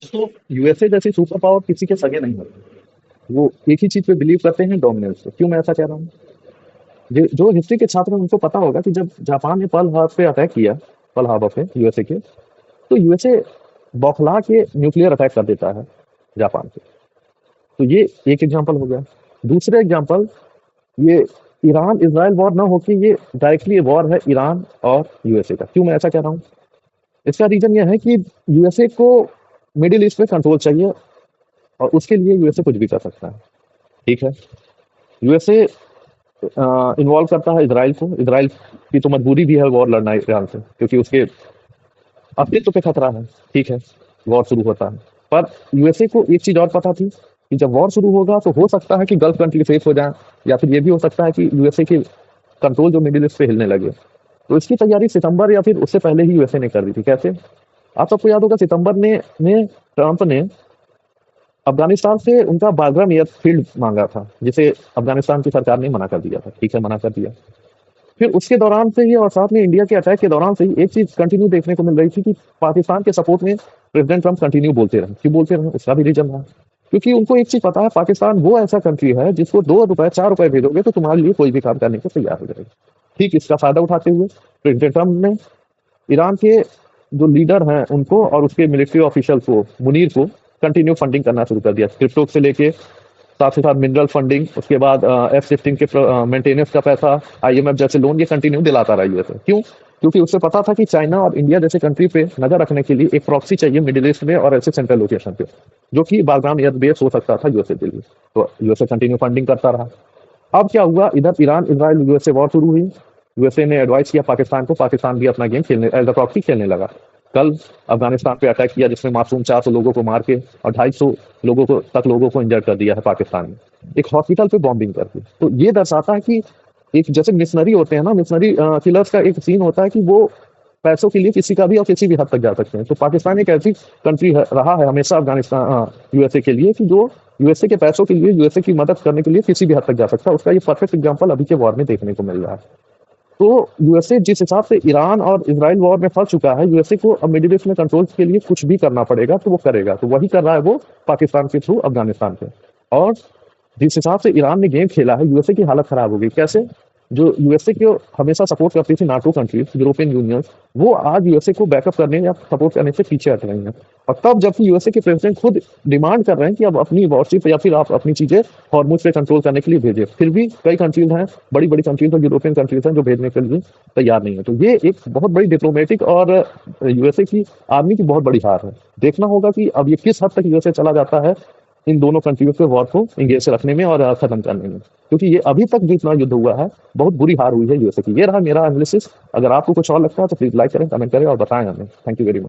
तो यूएसए जैसी super power किसी के सगे नहीं होते। वो एक ही चीज पे बिलीव करते हैं, डोमिनेंस पे। क्यों मैं ऐसा कह रहा हूँ? जो हिस्ट्री के छात्र हैं उनको पता होगा कि जब जापान ने पर्ल हार्बर पे अटैक किया, पर्ल हार्बर पे यूएसए के, तो यूएसए बौखला के न्यूक्लियर अटैक कर देता है जापान पे। तो ये एक एग्जांपल हो गया। दूसरा एग्जांपल, ये ईरान इजराइल वॉर ना होके ये डायरेक्टली वॉर है ईरान और यूएसए का। क्यों मैं ऐसा कह रहा हूँ? इसका रीजन ये है कि यूएसए को मिडिल ईस्ट में कंट्रोल चाहिए, और उसके लिए यूएसए कुछ भी कर सकता है। ठीक है, यूएसए इन्वॉल्व करता है इसराइल को। इसराइल की तो मजबूरी भी है वॉर लड़ना ईरान से, क्योंकि उसके अस्तित्व पे खतरा है। ठीक है, वॉर शुरू होता है। पर यूएसए को एक चीज और पता थी कि जब वॉर शुरू होगा तो हो सकता है कि गल्फ कंट्री फेस हो जाए, या फिर ये भी हो सकता है कि यूएसए की कंट्रोल जो मिडिल ईस्ट पे हिलने लगे। तो इसकी तैयारी सितंबर या फिर उससे पहले ही यूएसए ने कर दी थी। कैसे? आप सबको याद होगा, सितंबर में ट्रंप ने अफगानिस्तान से उनका बाग्राम एयरफील्ड मांगा था, जिसे अफगानिस्तान की सरकार ने मना कर दिया था। ठीक है, मना कर दिया। फिर उसके दौरान से ही और साथ में इंडिया के अटैक के दौरान से ही एक चीज कंटिन्यू देखने को मिल रही थी कि पाकिस्तान के सपोर्ट में प्रेसिडेंट ट्रंप कंटिन्यू बोलते रहे। क्यों बोलते रहे? उसका भी रीजन था, क्योंकि उनको एक चीज पता है, पाकिस्तान वो ऐसा कंट्री है जिसको 2 रुपए 4 रुपए भेजोगे तो तुम्हारे लिए कोई भी काम करने को तैयार हो जाएगा। ठीक, इसका फायदा उठाते हुए प्रेसिडेंट ट्रंप ने ईरान के जो लीडर हैं उनको और उसके मिलिट्री ऑफिशियल को, मुनीर को, कंटिन्यू फंडिंग करना शुरू कर दिया। क्रिप्टो से लेके साथ ही साथ मिनरल फंडिंग, उसके बाद एफ सिक्सटीन के मेंटेनेंस का पैसा, आईएमएफ जैसे लोन, ये कंटिन्यू दिलाता रहा यूएसए। क्यों? क्योंकि उससे पता था कि चाइना और इंडिया जैसे कंट्री पे नजर रखने के लिए एक प्रॉक्सी चाहिए मिडिल ईस्ट में और ऐसे सेंट्रल लोकेशन पे, जो कि बागराम एयर बेस हो सकता था यूएसए के लिए। तो यूएसए कंटिन्यू फंडिंग करता रहा। अब क्या हुआ, इधर ईरान इजराइल यूएसए वॉर शुरू हुई। यूएसए ने एडवाइस किया पाकिस्तान को, पाकिस्तान भी अपना गेम खेलने एज अ प्रॉक्सी खेलने लगा। कल अफगानिस्तान पे अटैक किया, जिसमें मासूम 400 लोगों को मार के और 250 लोगों को इंजर्ड कर दिया है पाकिस्तान ने, एक हॉस्पिटल पे बॉम्बिंग करके। तो ये दर्शाता है कि एक जैसे मिशनरी होते हैं ना, मिशनरी किलर्स का एक सीन होता है कि वो पैसों के लिए किसी का भी और किसी भी हद तक जा सकते हैं। तो पाकिस्तान एक ऐसी कंट्री रहा है हमेशा अफगानिस्तान यूएसए के लिए, कि जो यूएसए के पैसों के लिए, यूएसए की मदद करने के लिए किसी भी हद तक जा सकता है। उसका ये परफेक्ट एग्जांपल अभी के वॉर में देखने को मिल रहा है। तो यूएसए जिस हिसाब से ईरान और इजराइल वॉर में फंस चुका है, यूएसए को अब मिडिल ईस्ट में कंट्रोल के लिए कुछ भी करना पड़ेगा, तो वो करेगा। तो वही कर रहा है वो पाकिस्तान के थ्रू अफगानिस्तान पे। और जिस हिसाब से ईरान ने गेम खेला है, यूएसए की हालत खराब हो गई। कैसे? जो यूएसए को हमेशा सपोर्ट करती थी नाटो कंट्रीज, यूरोपियन यूनियन, वो आज यूएसए को बैकअप करने या सपोर्ट करने से पीछे हट रही हैं। और तब जबकि यूएसए के प्रेसिडेंट खुद डिमांड कर रहे हैं कि अब अपनी वॉरशिप या फिर आप अपनी चीजें हॉर्मुज पे कंट्रोल करने के लिए भेजें, फिर भी कई कंट्रीज हैं, बड़ी बड़ी कंट्रीज और यूरोपियन कंट्रीज हैं जो भेजने के लिए तैयार नहीं है। तो ये एक बहुत बड़ी डिप्लोमेटिक और यूएसए की आर्मी की बहुत बड़ी हार है। देखना होगा कि अब ये किस हद तक यूएसए चला जाता है इन दोनों कंट्रियों के वॉर को इंगेज से रखने में और खत्म करने में, क्योंकि ये अभी तक जितना युद्ध हुआ है, बहुत बुरी हार हुई है यूएसए की। ये रहा मेरा एनालिसिस। अगर आपको कुछ और लगता है तो प्लीज लाइक करें, कमेंट करें और बताएं हमें। Thank you very much.